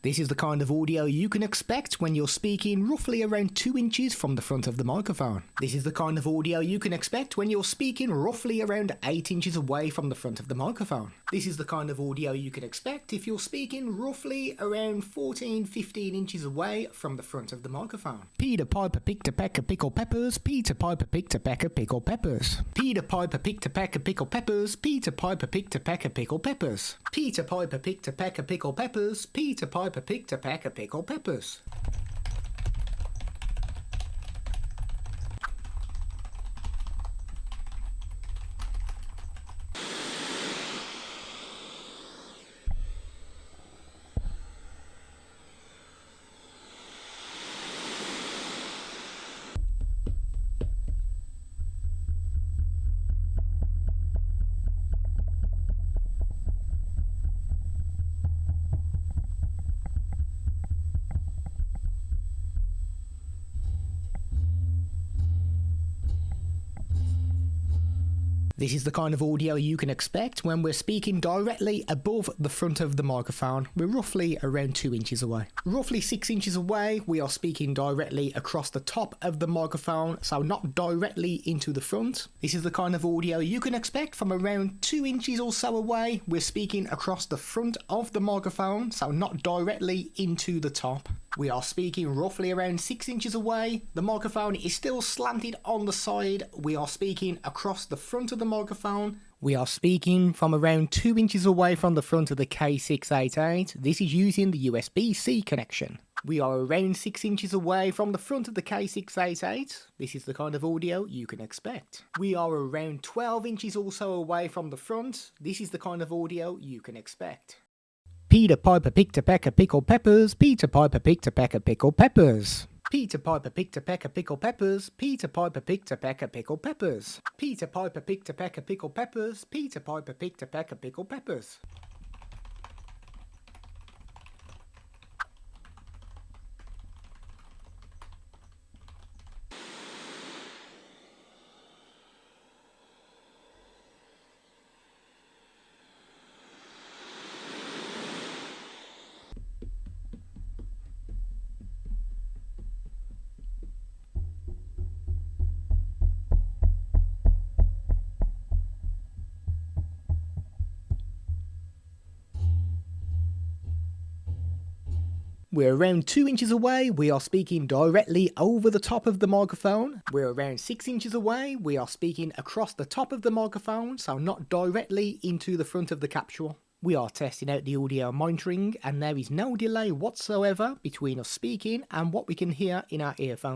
This is the kind of audio you can expect when you're speaking roughly around 2 inches from the front of the microphone. This is the kind of audio you can expect when you're speaking roughly around 8 inches away from the front of the microphone. This is the kind of audio you can expect if you're speaking roughly around 14-15 inches away from the front of the microphone. Peter Piper picked a peck of pickled peppers. Peter Piper picked a peck of pickled peppers. Peter Piper picked a peck of pickled peppers. Peter Piper picked a peck of pickled peppers. Peter Piper picked a peck of pickled peppers. Peter Piper picked a peck of pickled peppers. This is the kind of audio you can expect when we're speaking directly above the front of the microphone. We're roughly around 2 inches away. Roughly 6 inches away, we are speaking directly across the top of the microphone, so not directly into the front. This is the kind of audio you can expect from around 2 inches or so away. We're speaking across the front of the microphone, so not directly into the top. We are speaking roughly around 6 inches away. The microphone is still slanted on the side. We are speaking across the front of the microphone. We are speaking from around 2 inches away from the front of the K688. This is using the USB-C connection. We are around 6 inches away from the front of the K688. This is the kind of audio you can expect. We are around 12 inches or so away from the front. This is the kind of audio you can expect. Peter Piper picked a peck of pickled peppers. Peter Piper picked a peck of pickled peppers. Peter Piper picked a peck of pickled peppers. Peter Piper picked a peck of pickled peppers. Peter Piper picked a peck of pickled peppers. Peter Piper picked a peck of pickled peppers. We're around 2 inches away, we are speaking directly over the top of the microphone. We're around 6 inches away, we are speaking across the top of the microphone, so not directly into the front of the capsule. We are testing out the audio monitoring, and there is no delay whatsoever between us speaking and what we can hear in our earphones.